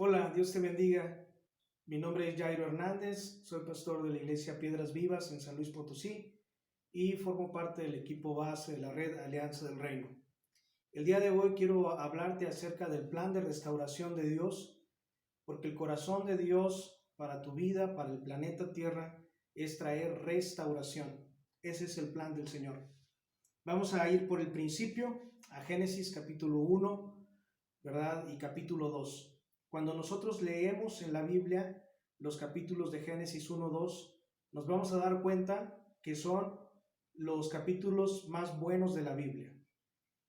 Hola, Dios te bendiga. Mi nombre es Jairo Hernández, soy pastor de la Iglesia Piedras Vivas en San Luis Potosí y formo parte del equipo base de la red Alianza del Reino. El día de hoy quiero hablarte acerca del plan de restauración de Dios, porque el corazón de Dios para tu vida, para el planeta Tierra, es traer restauración. Ese es el plan del Señor. Vamos a ir por el principio a Génesis capítulo 1, ¿verdad? Y capítulo 2. Cuando nosotros leemos en la Biblia los capítulos de Génesis 1, 2, nos vamos a dar cuenta que son los capítulos más buenos de la Biblia.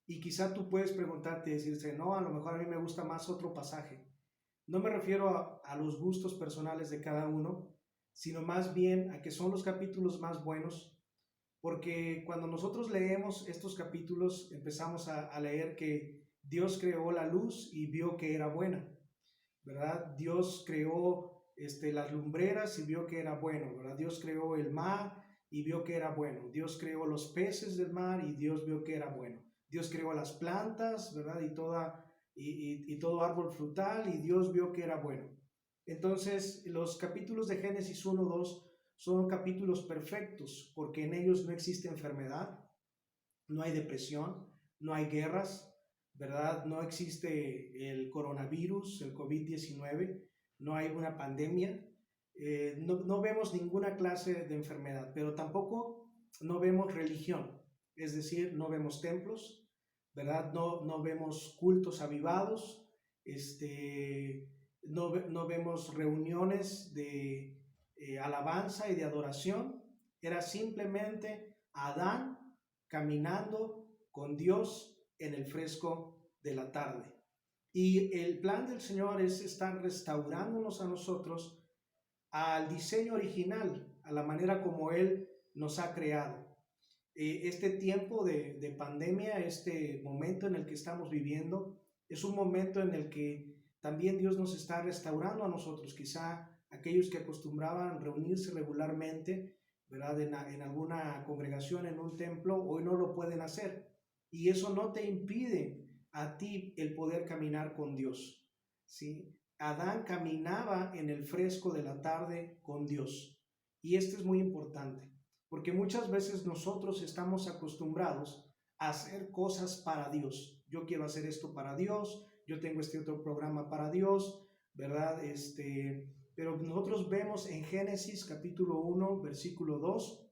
Y quizá tú puedes preguntarte y decirse, no, a lo mejor a mí me gusta más otro pasaje. No me refiero a los gustos personales de cada uno, sino más bien a que son los capítulos más buenos, porque cuando nosotros leemos estos capítulos empezamos a leer que Dios creó la luz y vio que era buena, ¿verdad? Dios creó las lumbreras y vio que era bueno, ¿verdad? Dios creó el mar y vio que era bueno. Dios creó los peces del mar y Dios vio que era bueno. Dios creó las plantas, ¿verdad? Y todo árbol frutal y Dios vio que era bueno. Entonces, los capítulos de Génesis 1, 2 son capítulos perfectos porque en ellos no existe enfermedad, no hay depresión, no hay guerras, ¿verdad? No existe el coronavirus, el COVID-19, no hay una pandemia, no vemos ninguna clase de enfermedad, pero tampoco no vemos religión, es decir, no vemos templos, ¿verdad? No vemos cultos avivados, no vemos reuniones de alabanza y de adoración, era simplemente Adán caminando con Dios en el fresco de la tarde. Y el plan del Señor es estar restaurándonos a nosotros al diseño original, a la manera como Él nos ha creado. Este tiempo de pandemia, este momento en el que estamos viviendo, es un momento en el que también Dios nos está restaurando a nosotros. Quizá aquellos que acostumbraban reunirse regularmente, ¿verdad? En alguna congregación, en un templo, hoy no lo pueden hacer. Y eso no te impide a ti el poder caminar con Dios, ¿sí? Adán caminaba en el fresco de la tarde con Dios. Y esto es muy importante, porque muchas veces nosotros estamos acostumbrados a hacer cosas para Dios. Yo quiero hacer esto para Dios, yo tengo este otro programa para Dios, ¿verdad? Pero nosotros vemos en Génesis capítulo 1, versículo 2,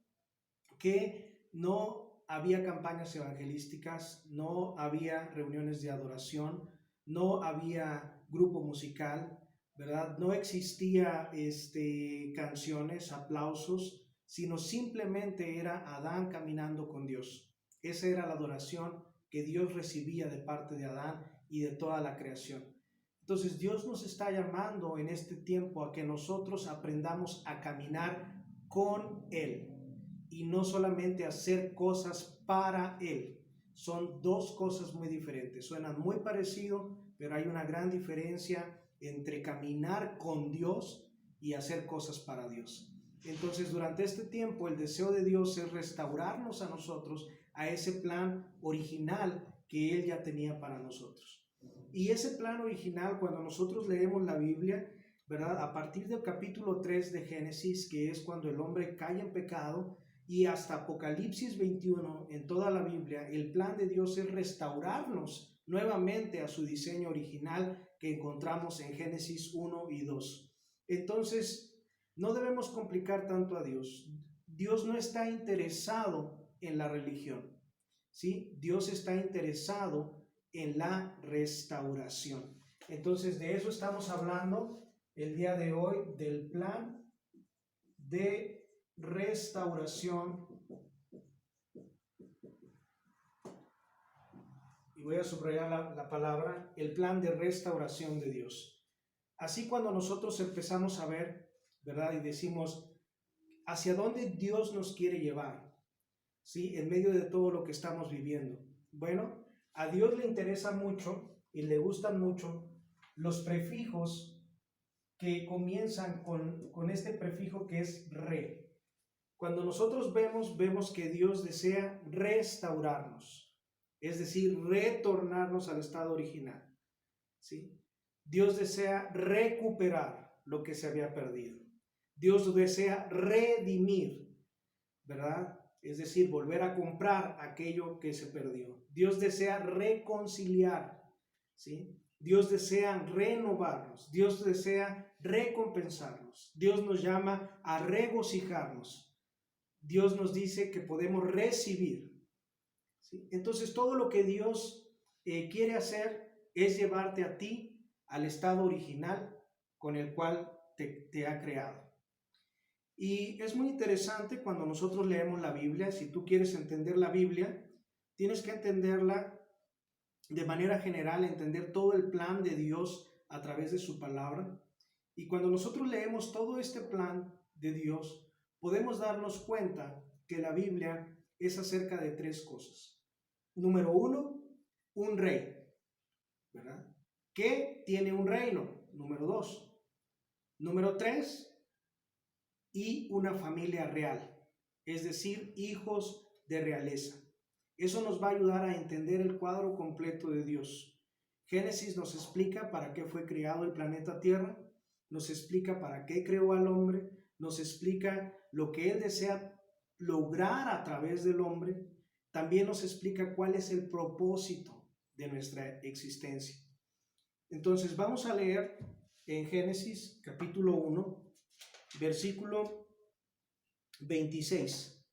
que no había campañas evangelísticas, no había reuniones de adoración, no había grupo musical, ¿verdad? No existía canciones, aplausos, sino simplemente era Adán caminando con Dios. Esa era la adoración que Dios recibía de parte de Adán y de toda la creación. Entonces Dios nos está llamando en este tiempo a que nosotros aprendamos a caminar con Él y no solamente hacer cosas para Él. Son dos cosas muy diferentes. Suenan muy parecido, pero hay una gran diferencia entre caminar con Dios y hacer cosas para Dios. Entonces, durante este tiempo, el deseo de Dios es restaurarnos a nosotros a ese plan original que Él ya tenía para nosotros. Y ese plan original, cuando nosotros leemos la Biblia, ¿verdad? A partir del capítulo 3 de Génesis, que es cuando el hombre cae en pecado, y hasta Apocalipsis 21, en toda la Biblia, el plan de Dios es restaurarnos nuevamente a su diseño original que encontramos en Génesis 1 y 2. Entonces, no debemos complicar tanto a Dios. Dios no está interesado en la religión, ¿sí? Dios está interesado en la restauración. Entonces, de eso estamos hablando el día de hoy, del plan de restauración. Y voy a subrayar la palabra, el plan de restauración de Dios. Así cuando nosotros empezamos a ver, ¿verdad? Y decimos, ¿hacia dónde Dios nos quiere llevar? ¿Sí? En medio de todo lo que estamos viviendo. Bueno, a Dios le interesa mucho y le gustan mucho los prefijos que comienzan con este prefijo que es re. Cuando nosotros vemos que Dios desea restaurarnos, es decir, retornarnos al estado original, ¿sí? Dios desea recuperar lo que se había perdido. Dios desea redimir, ¿verdad? Es decir, volver a comprar aquello que se perdió. Dios desea reconciliar, ¿sí? Dios desea renovarnos. Dios desea recompensarnos. Dios nos llama a regocijarnos. Dios nos dice que podemos recibir, ¿sí? Entonces, todo lo que Dios quiere hacer es llevarte a ti al estado original con el cual te ha creado. Y es muy interesante cuando nosotros leemos la Biblia. Si tú quieres entender la Biblia, tienes que entenderla de manera general, entender todo el plan de Dios a través de su palabra. Y cuando nosotros leemos todo este plan de Dios, podemos darnos cuenta que la Biblia es acerca de tres cosas. Número uno, un rey, ¿verdad? Que tiene un reino. Número dos. Número tres, y una familia real, es decir, hijos de realeza. Eso nos va a ayudar a entender el cuadro completo de Dios. Génesis nos explica para qué fue creado el planeta Tierra, nos explica para qué creó al hombre, nos explica lo que Él desea lograr a través del hombre, también nos explica cuál es el propósito de nuestra existencia. Entonces vamos a leer en Génesis capítulo 1, versículo 26,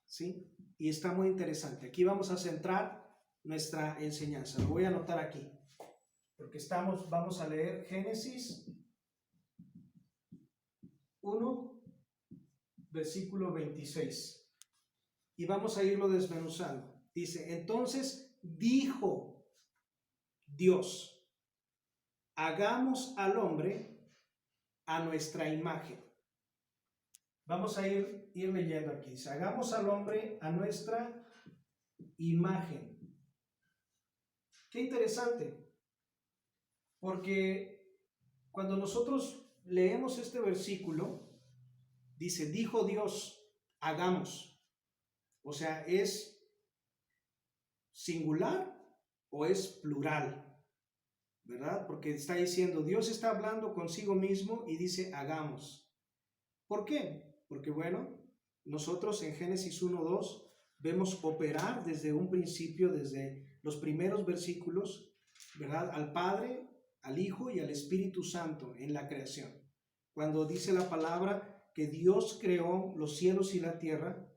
¿sí? Y está muy interesante. Aquí vamos a centrar nuestra enseñanza. Lo voy a anotar aquí, porque vamos a leer Génesis 1, versículo 26. Y vamos a irlo desmenuzando. Dice, entonces dijo Dios, hagamos al hombre a nuestra imagen. Vamos a ir leyendo aquí. Dice, hagamos al hombre a nuestra imagen. Qué interesante, porque cuando nosotros leemos este versículo, dice, dijo Dios, hagamos. O sea, ¿es singular o es plural? ¿Verdad? Porque está diciendo, Dios está hablando consigo mismo y dice, hagamos. ¿Por qué? Porque bueno, nosotros en Génesis 1:2 vemos operar desde un principio, desde los primeros versículos, ¿verdad? Al Padre, al Hijo y al Espíritu Santo en la creación. Cuando dice la palabra que Dios creó los cielos y la tierra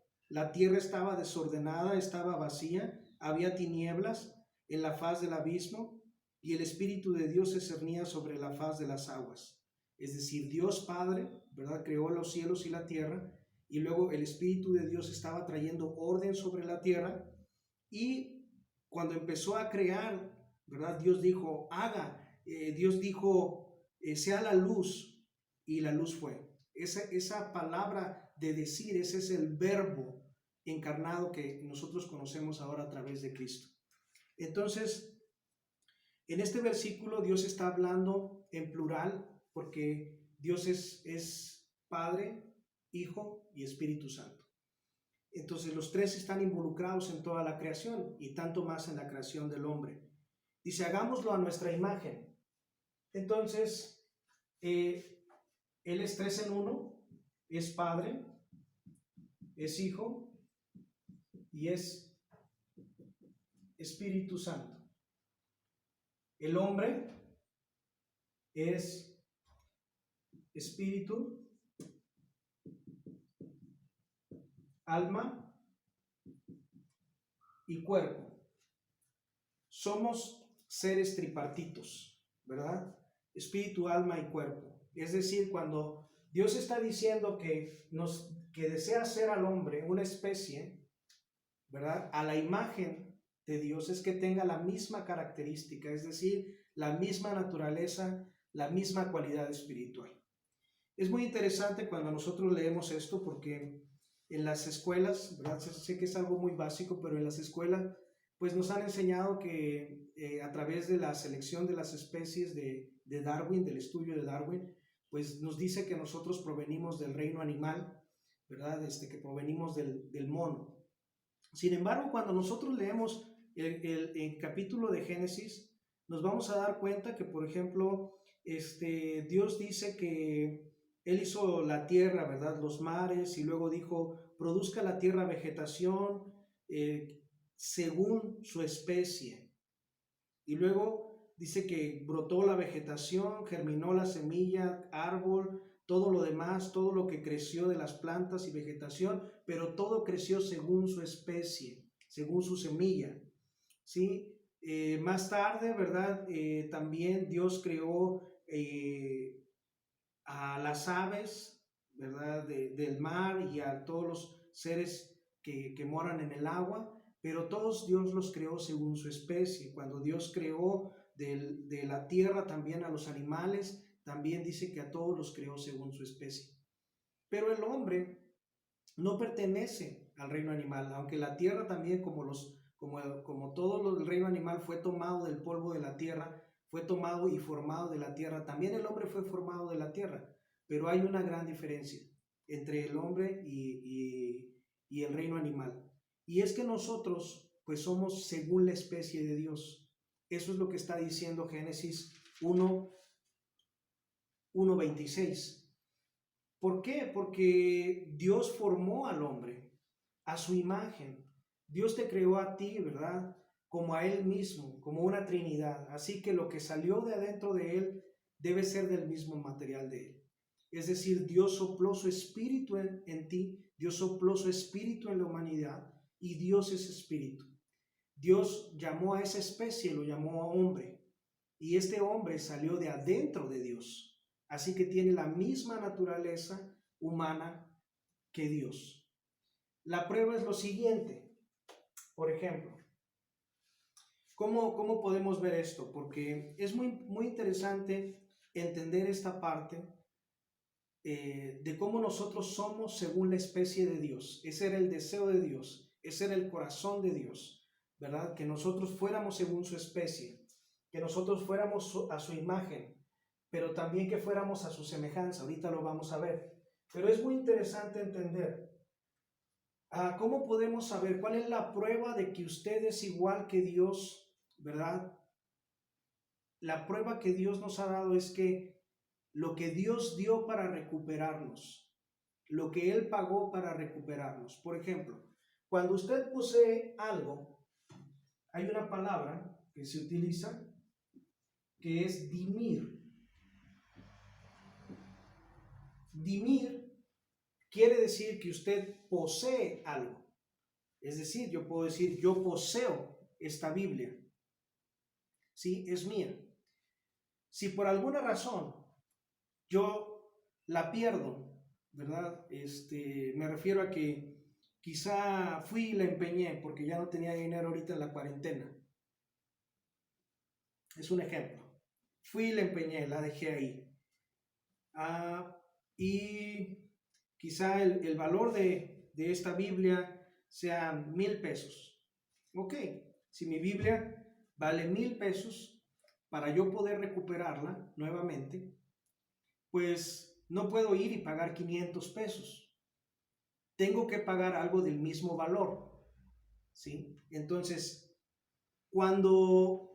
estaba desordenada, estaba vacía, había tinieblas en la faz del abismo y el Espíritu de Dios se cernía sobre la faz de las aguas. Es decir, Dios Padre, ¿verdad? Creó los cielos y la tierra, y luego el Espíritu de Dios estaba trayendo orden sobre la tierra, y cuando empezó a crear, ¿verdad? Dios dijo, Dios dijo, sea la luz, y la luz fue. Esa palabra de decir, ese es el verbo encarnado que nosotros conocemos ahora a través de Cristo. Entonces, en este versículo Dios está hablando en plural, porque Dios es Padre, Hijo y Espíritu Santo. Entonces los tres están involucrados en toda la creación y tanto más en la creación del hombre. Dice, hagámoslo a nuestra imagen. Entonces, Él es 3 en 1, es Padre, es Hijo y es Espíritu Santo. El hombre es espíritu, alma y cuerpo. Somos seres tripartitos, ¿verdad? Espíritu, alma y cuerpo. Es decir, cuando Dios está diciendo que desea hacer al hombre una especie, ¿verdad? A la imagen de Dios, es que tenga la misma característica, es decir, la misma naturaleza, la misma cualidad espiritual. Es muy interesante cuando nosotros leemos esto, porque en las escuelas, ¿verdad? Sé que es algo muy básico, pero en las escuelas pues nos han enseñado que a través de la selección de las especies de Darwin, del estudio de Darwin, pues nos dice que nosotros provenimos del reino animal, ¿verdad? Que provenimos del mono. Sin embargo, cuando nosotros leemos el capítulo de Génesis, nos vamos a dar cuenta que, por ejemplo, Dios dice que Él hizo la tierra, ¿verdad? Los mares, y luego dijo, produzca la tierra vegetación según su especie. Y luego dice que brotó la vegetación, germinó la semilla, árbol, todo lo demás, todo lo que creció de las plantas y vegetación, pero todo creció según su especie, según su semilla, ¿sí? Más tarde, ¿verdad? También Dios creó a las aves, ¿verdad? Del mar y a todos los seres que moran en el agua, pero todos Dios los creó según su especie. Cuando Dios creó de la tierra también a los animales, también dice que a todos los creó según su especie. Pero el hombre no pertenece al reino animal, aunque la tierra también, como todo el reino animal fue tomado del polvo de la tierra, fue tomado y formado de la tierra, también el hombre fue formado de la tierra, pero hay una gran diferencia entre el hombre y el reino animal. Y es que nosotros pues somos según la especie de Dios. Eso es lo que está diciendo Génesis 1:26. ¿Por qué? Porque Dios formó al hombre a su imagen. Dios te creó a ti, ¿verdad? Como a Él mismo, como una Trinidad. Así que lo que salió de adentro de Él debe ser del mismo material de Él. Es decir, Dios sopló su espíritu en ti, Dios sopló su espíritu en la humanidad y Dios es espíritu. Dios llamó a esa especie, lo llamó a hombre, y este hombre salió de adentro de Dios. Así que tiene la misma naturaleza humana que Dios. La prueba es lo siguiente. Por ejemplo, ¿cómo podemos ver esto? Porque es muy interesante entender esta parte de cómo nosotros somos según la especie de Dios. Ese era el deseo de Dios, ese era el corazón de Dios, ¿verdad? Que nosotros fuéramos según su especie, que nosotros fuéramos a su imagen, pero también que fuéramos a su semejanza. Ahorita lo vamos a ver. Pero es muy interesante entender cómo podemos saber cuál es la prueba de que usted es igual que Dios, ¿verdad? La prueba que Dios nos ha dado es que lo que Dios dio para recuperarnos, lo que Él pagó para recuperarnos. Por ejemplo, cuando usted posee algo, hay una palabra que se utiliza que es dimir. Dimir quiere decir que usted posee algo. Es decir, yo puedo decir, yo poseo esta Biblia. ¿Sí? Es mía. Si por alguna razón yo la pierdo, ¿verdad? Me refiero a que quizá fui y la empeñé porque ya no tenía dinero ahorita en la cuarentena. Es un ejemplo. Fui y la empeñé, la dejé ahí. Y quizá el valor de esta Biblia sea 1,000 pesos. Ok, si mi Biblia vale 1,000 pesos, para yo poder recuperarla nuevamente, pues no puedo ir y pagar 500 pesos. Tengo que pagar algo del mismo valor, ¿sí? Entonces, cuando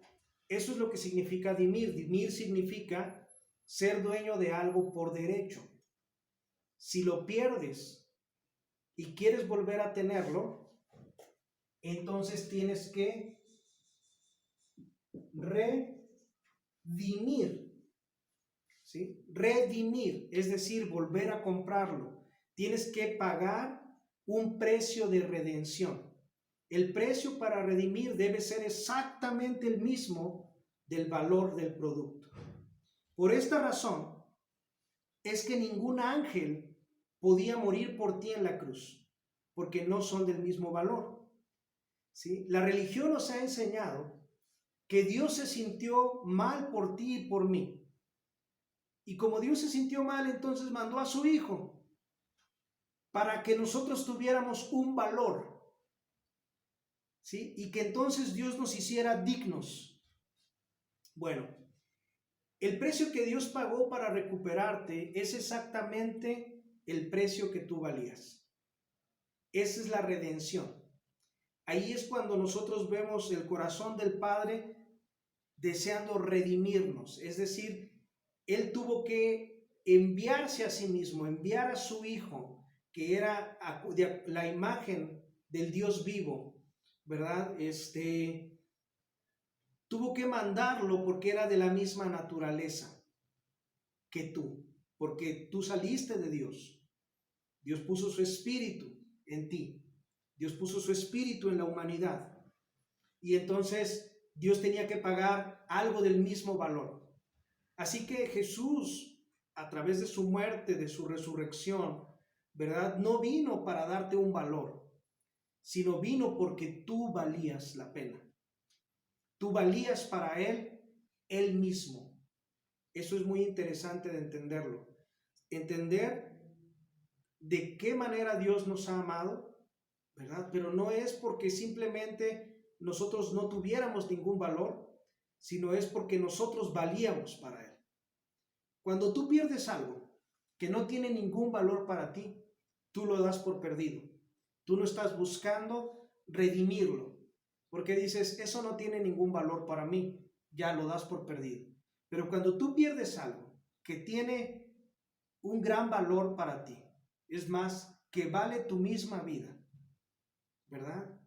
eso es lo que significa dimir. Dimir significa ser dueño de algo por derecho. Si lo pierdes y quieres volver a tenerlo, entonces tienes que redimir, ¿sí? Redimir, es decir, volver a comprarlo. Tienes que pagar un precio de redención. El precio para redimir debe ser exactamente el mismo del valor del producto. Por esta razón es que ningún ángel podía morir por ti en la cruz, porque no son del mismo valor. ¿Sí? La religión nos ha enseñado que Dios se sintió mal por ti y por mí. Y como Dios se sintió mal, entonces mandó a su Hijo para que nosotros tuviéramos un valor, ¿sí? Y que entonces Dios nos hiciera dignos. Bueno, el precio que Dios pagó para recuperarte es exactamente el precio que tú valías. Esa es la redención. Ahí es cuando nosotros vemos el corazón del Padre deseando redimirnos. Es decir, Él tuvo que enviarse a sí mismo, enviar a su Hijo, que era la imagen del Dios vivo, ¿verdad? Tuvo que mandarlo porque era de la misma naturaleza que tú, porque tú saliste de Dios. Dios puso su espíritu en ti. Dios puso su espíritu en la humanidad. Y entonces Dios tenía que pagar algo del mismo valor. Así que Jesús, a través de su muerte, de su resurrección, ¿verdad? No vino para darte un valor, sino vino porque tú valías la pena. Tú valías para Él mismo. Eso es muy interesante de entenderlo. Entender de qué manera Dios nos ha amado, ¿verdad? Pero no es porque simplemente nosotros no tuviéramos ningún valor, sino es porque nosotros valíamos para Él. Cuando tú pierdes algo que no tiene ningún valor para ti, tú lo das por perdido. Tú no estás buscando redimirlo, porque dices, eso no tiene ningún valor para mí, ya lo das por perdido. Pero cuando tú pierdes algo que tiene un gran valor para ti, es más, que vale tu misma vida, ¿verdad?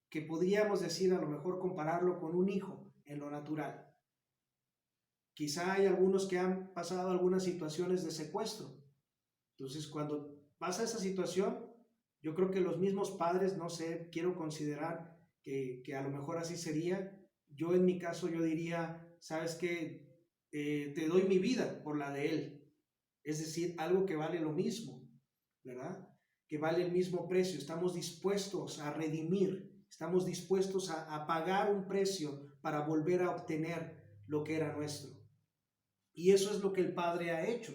Que podríamos decir, a lo mejor compararlo con un hijo en lo natural. Quizá hay algunos que han pasado algunas situaciones de secuestro. Entonces, cuando pasa esa situación, yo creo que los mismos padres, no sé, quiero considerar que a lo mejor así sería. Yo en mi caso, yo diría, ¿sabes qué? Te doy mi vida por la de él. Es decir, algo que vale lo mismo, ¿verdad? Que vale el mismo precio. Estamos dispuestos a redimir, estamos dispuestos a pagar un precio para volver a obtener lo que era nuestro. Y eso es lo que el Padre ha hecho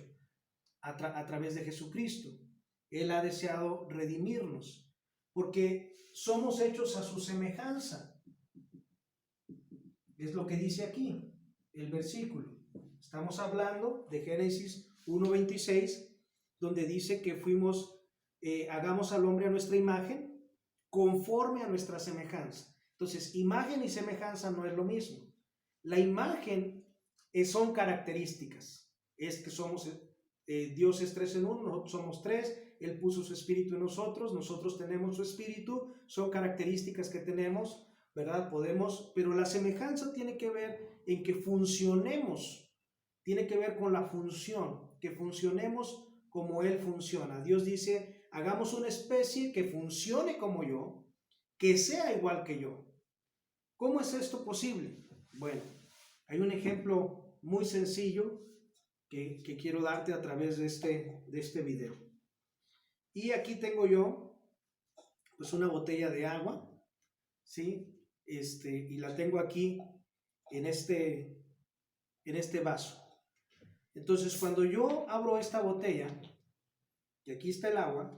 a través de Jesucristo. Él ha deseado redimirnos, porque somos hechos a su semejanza. Es lo que dice aquí el versículo. Estamos hablando de Génesis 1:26, donde dice que hagamos al hombre a nuestra imagen, conforme a nuestra semejanza. Entonces, imagen y semejanza no es lo mismo. La imagen son características. Es que Dios es 3 en 1, nosotros somos 3, Él puso su espíritu en nosotros tenemos su espíritu, son características que tenemos, ¿verdad? Pero la semejanza tiene que ver en que funcionemos, tiene que ver con la función, que funcionemos como Él funciona. Dios dice, hagamos una especie que funcione como yo, que sea igual que yo. ¿Cómo es esto posible? Bueno, hay un ejemplo muy sencillo que quiero darte a través de este video. Y aquí tengo yo pues una botella de agua, ¿sí? Y la tengo aquí en este vaso. Entonces, cuando yo abro esta botella, y aquí está el agua,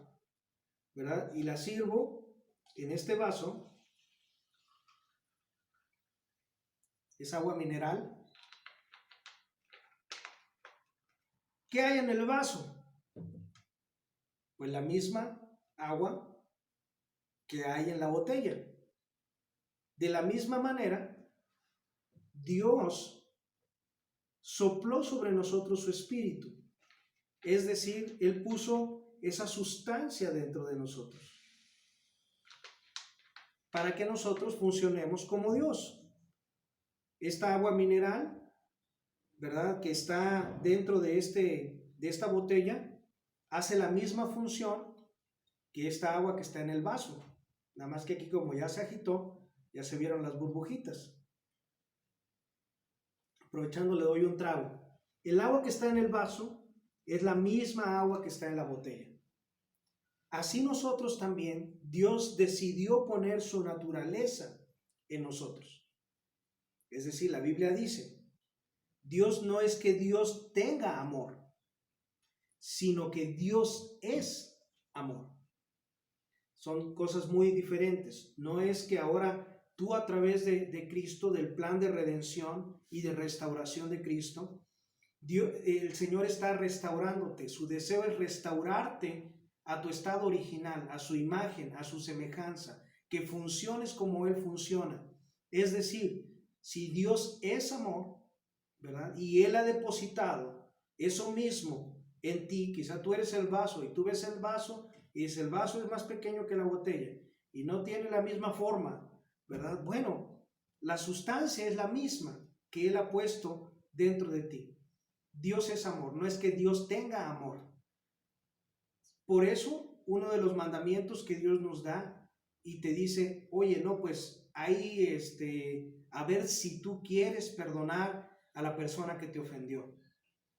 ¿verdad? Y la sirvo en este vaso, es agua mineral. ¿Qué hay en el vaso? Pues la misma agua que hay en la botella. De la misma manera, Dios sopló sobre nosotros su espíritu. Es decir, Él puso esa sustancia dentro de nosotros para que nosotros funcionemos como Dios. Esta agua mineral, ¿verdad?, que está dentro de esta botella, hace la misma función que esta agua que está en el vaso. Nada más que aquí, como ya se agitó, ya se vieron las burbujitas. Aprovechando, le doy un trago. El agua que está en el vaso es la misma agua que está en la botella. Así nosotros también, Dios decidió poner su naturaleza en nosotros. Es decir, la Biblia dice, Dios no es que Dios tenga amor, sino que Dios es amor. Son cosas muy diferentes. No es que ahora tú, a través de Cristo, del plan de redención y de restauración de Cristo, el Señor está restaurándote. Su deseo es restaurarte a tu estado original, a su imagen, a su semejanza, que funciones como Él funciona. Es decir, si Dios es amor, ¿verdad? Y Él ha depositado eso mismo en ti. Quizá tú eres el vaso y tú ves el vaso y dices, el vaso es más pequeño que la botella y no tiene la misma forma, ¿verdad? Bueno, la sustancia es la misma que Él ha puesto dentro de ti. Dios es amor, no es que Dios tenga amor. Por eso, uno de los mandamientos que Dios nos da y te dice, oye, no, pues ahí, a ver si tú quieres perdonar a la persona que te ofendió,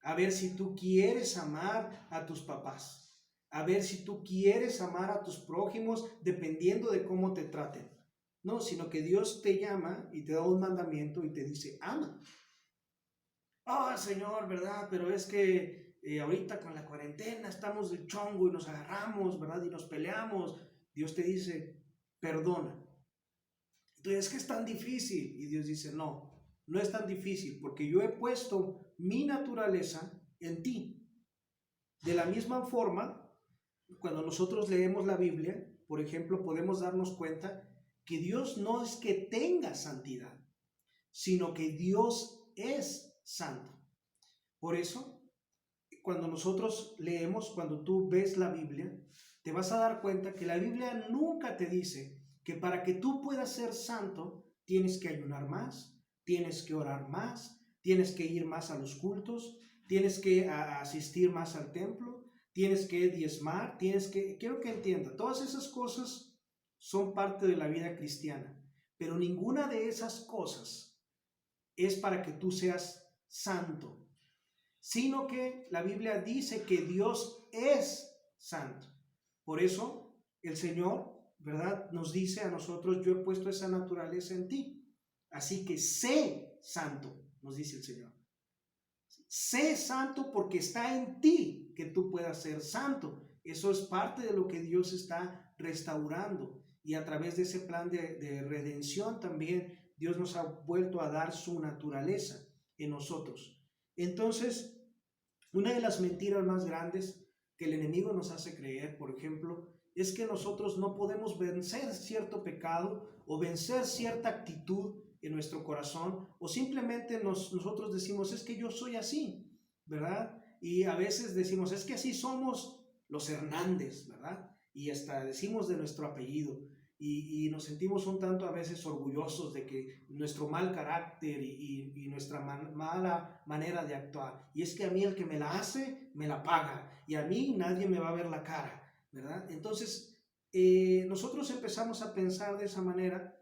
a ver si tú quieres amar a tus papás, a ver si tú quieres amar a tus prójimos dependiendo de cómo te traten. No, sino que Dios te llama y te da un mandamiento y te dice, ama. Ah, Señor, ¿verdad? Pero es que ahorita con la cuarentena estamos del chongo y nos agarramos, ¿verdad? Y nos peleamos. Dios te dice, perdona. Entonces, es que es tan difícil. Y Dios dice, no, no es tan difícil porque yo he puesto mi naturaleza en ti. De la misma forma, cuando nosotros leemos la Biblia, por ejemplo, podemos darnos cuenta que Dios no es que tenga santidad, sino que Dios es santo. Por eso, cuando nosotros leemos, cuando tú ves la Biblia, te vas a dar cuenta que la Biblia nunca te dice que para que tú puedas ser santo, tienes que ayunar más, tienes que orar más, tienes que ir más a los cultos, tienes que asistir más al templo, tienes que diezmar, quiero que entienda, todas esas cosas son parte de la vida cristiana, pero ninguna de esas cosas es para que tú seas santo, sino que la Biblia dice que Dios es santo. Por eso el Señor, ¿verdad?, nos dice a nosotros, yo he puesto esa naturaleza en ti. Así que sé santo, nos dice el Señor. Sé santo porque está en ti que tú puedas ser santo. Eso es parte de lo que Dios está restaurando. Y a través de ese plan de redención también Dios nos ha vuelto a dar su naturaleza en nosotros. Entonces, una de las mentiras más grandes que el enemigo nos hace creer, por ejemplo, es que nosotros no podemos vencer cierto pecado o vencer cierta actitud en nuestro corazón, o simplemente nosotros decimos, es que yo soy así, ¿verdad? Y a veces decimos, es que así somos los Hernández, ¿verdad? Y hasta decimos de nuestro apellido. Y nos sentimos un tanto a veces orgullosos de que nuestro mal carácter y nuestra mala manera de actuar. Y es que a mí el que me la hace, me la paga. Y a mí nadie me va a ver la cara, ¿verdad? Entonces, nosotros empezamos a pensar de esa manera,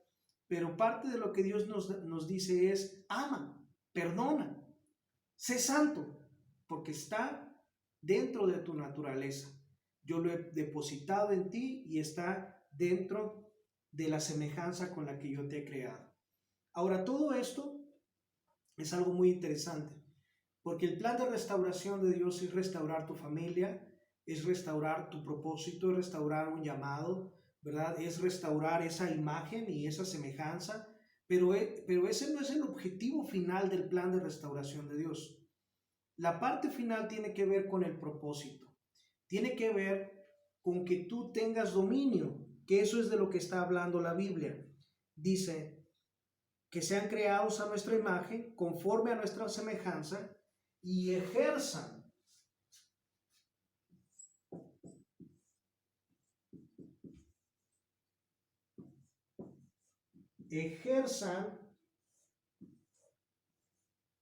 pero parte de lo que Dios nos dice es, ama, perdona, sé santo, porque está dentro de tu naturaleza. Yo lo he depositado en ti y está dentro de la semejanza con la que yo te he creado. Ahora, todo esto es algo muy interesante, porque el plan de restauración de Dios es restaurar tu familia, es restaurar tu propósito, es restaurar un llamado, ¿verdad? Es restaurar esa imagen y esa semejanza, pero ese no es el objetivo final del plan de restauración de Dios. La parte final tiene que ver con el propósito, tiene que ver con que tú tengas dominio, que eso es de lo que está hablando la Biblia. Dice que sean creados a nuestra imagen, conforme a nuestra semejanza, y ejerzan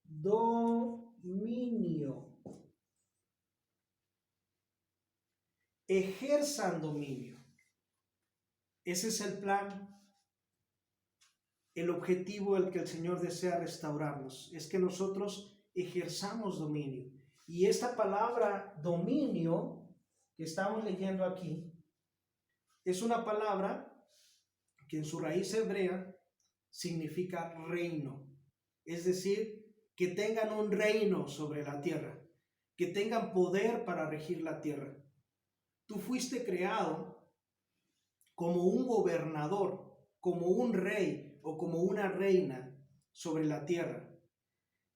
dominio. Ejerzan dominio. Ese es el plan, el objetivo al que el Señor desea restaurarnos, es que nosotros ejerzamos dominio. Y esta palabra dominio que estamos leyendo aquí es una palabra que en su raíz hebrea significa reino, es decir, que tengan un reino sobre la tierra, que tengan poder para regir la tierra. Tú fuiste creado como un gobernador, como un rey o como una reina sobre la tierra.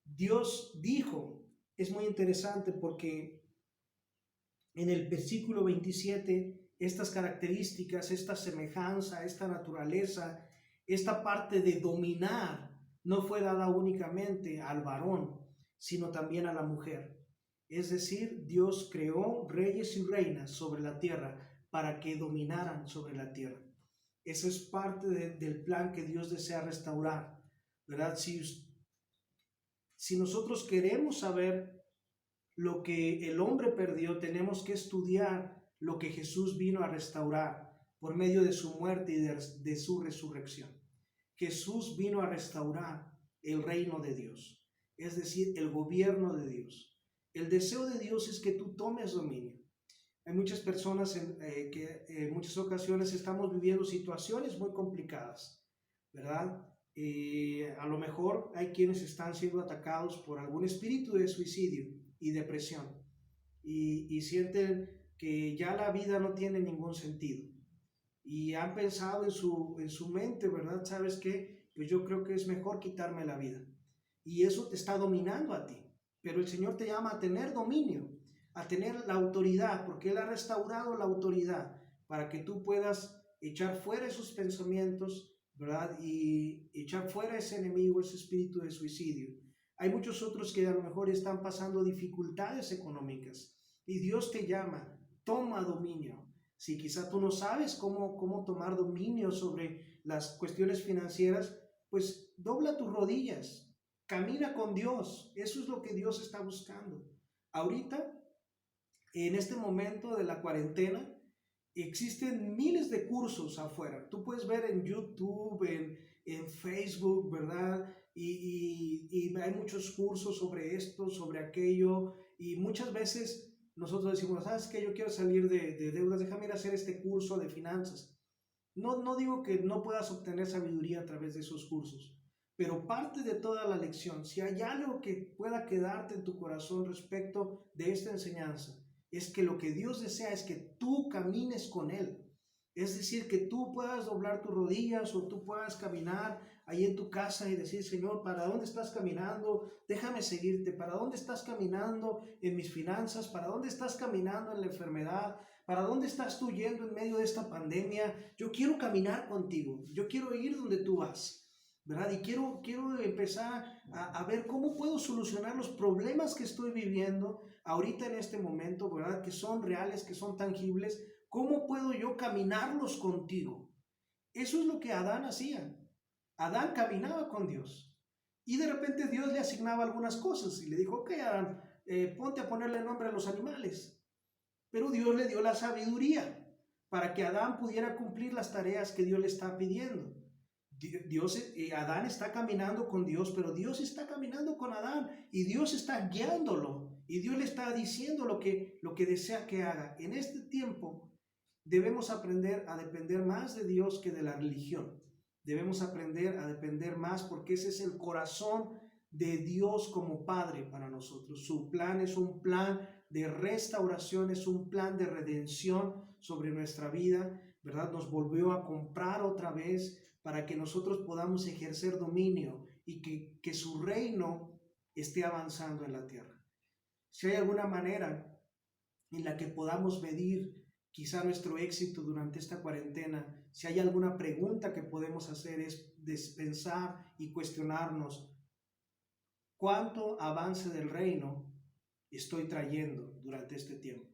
Dios dijo, es muy interesante porque en el versículo 27, estas características, esta semejanza, esta naturaleza, esta parte de dominar, no fue dada únicamente al varón, sino también a la mujer. Es decir, Dios creó reyes y reinas sobre la tierra para que dominaran sobre la tierra. Eso es parte del plan que Dios desea restaurar, ¿verdad? Si nosotros queremos saber lo que el hombre perdió, tenemos que estudiar lo que Jesús vino a restaurar por medio de su muerte y de su resurrección. Jesús vino a restaurar el reino de Dios, es decir, el gobierno de Dios. El deseo de Dios es que tú tomes dominio. Hay muchas personas que en muchas ocasiones estamos viviendo situaciones muy complicadas, ¿verdad? A lo mejor hay quienes están siendo atacados por algún espíritu de suicidio y depresión y sienten que ya la vida no tiene ningún sentido y han pensado en su mente, ¿verdad? ¿Sabes qué? Pues yo creo que es mejor quitarme la vida y eso te está dominando a ti, pero el Señor te llama a tener dominio, a tener la autoridad, porque Él ha restaurado la autoridad para que tú puedas echar fuera esos pensamientos, ¿verdad? Y echar fuera ese enemigo, ese espíritu de suicidio. Hay muchos otros que a lo mejor están pasando dificultades económicas y Dios te llama, toma dominio. Si quizá tú no sabes cómo tomar dominio sobre las cuestiones financieras, pues dobla tus rodillas, camina con Dios. Eso es lo que Dios está buscando. Ahorita, en este momento de la cuarentena, existen miles de cursos afuera. Tú puedes ver en YouTube, en Facebook, ¿verdad? Y hay muchos cursos sobre esto, sobre aquello. Y muchas veces nosotros decimos, ¿sabes qué? Yo quiero salir de deudas, déjame ir a hacer este curso de finanzas. No digo que no puedas obtener sabiduría a través de esos cursos, pero parte de toda la lección, si hay algo que pueda quedarte en tu corazón respecto de esta enseñanza, es que lo que Dios desea es que tú camines con Él. Es decir, que tú puedas doblar tus rodillas o tú puedas caminar ahí en tu casa y decir, Señor, ¿para dónde estás caminando? Déjame seguirte. ¿Para dónde estás caminando en mis finanzas? ¿Para dónde estás caminando en la enfermedad? ¿Para dónde estás tú yendo en medio de esta pandemia? Yo quiero caminar contigo. Yo quiero ir donde tú vas, ¿verdad? Y quiero empezar a ver cómo puedo solucionar los problemas que estoy viviendo ahorita en este momento, ¿verdad? Que son reales, que son tangibles. ¿Cómo puedo yo caminarlos contigo? Eso es lo que Adán hacía. Adán caminaba con Dios. Y de repente Dios le asignaba algunas cosas y le dijo, ok, Adán, ponte a ponerle nombre a los animales. Pero Dios le dio la sabiduría para que Adán pudiera cumplir las tareas que Dios le está pidiendo. Adán está caminando con Dios, pero Dios está caminando con Adán y Dios está guiándolo y Dios le está diciendo lo que desea que haga. En este tiempo debemos aprender a depender más de Dios que de la religión. Debemos aprender a depender más porque ese es el corazón de Dios como Padre para nosotros. Su plan es un plan de restauración, es un plan de redención sobre nuestra vida, ¿verdad? Nos volvió a comprar otra vez para que nosotros podamos ejercer dominio y que su reino esté avanzando en la tierra. Si hay alguna manera en la que podamos medir quizá nuestro éxito durante esta cuarentena, si hay alguna pregunta que podemos hacer es pensar y cuestionarnos cuánto avance del reino estoy trayendo durante este tiempo.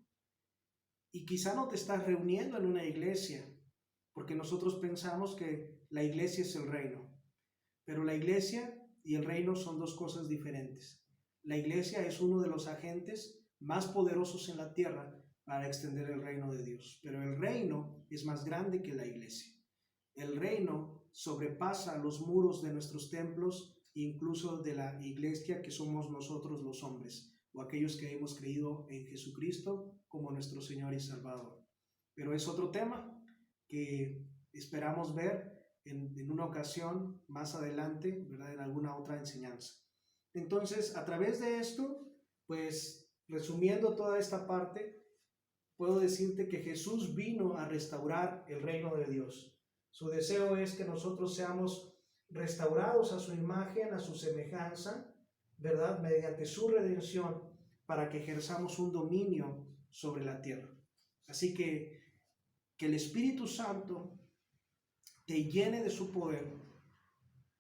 Y quizá no te estás reuniendo en una iglesia, porque nosotros pensamos que la iglesia es el reino, pero la iglesia y el reino son dos cosas diferentes. La iglesia es uno de los agentes más poderosos en la tierra para extender el reino de Dios, pero el reino es más grande que la iglesia. El reino sobrepasa los muros de nuestros templos, incluso de la iglesia que somos nosotros los hombres, o aquellos que hemos creído en Jesucristo como nuestro Señor y Salvador. Pero es otro tema que esperamos ver en una ocasión más adelante, ¿verdad? En alguna otra enseñanza. Entonces, a través de esto, pues resumiendo toda esta parte, puedo decirte que Jesús vino a restaurar el reino de Dios. Su deseo es que nosotros seamos restaurados a su imagen, a su semejanza, ¿verdad? Mediante su redención, para que ejerzamos un dominio sobre la tierra. Así que el Espíritu Santo te llene de su poder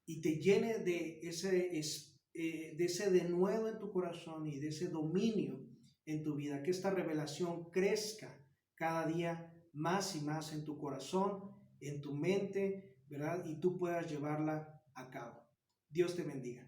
y te llene de ese denuedo en tu corazón y de ese dominio en tu vida, que esta revelación crezca cada día más y más en tu corazón, en tu mente, ¿verdad? Y tú puedas llevarla a cabo. Dios te bendiga.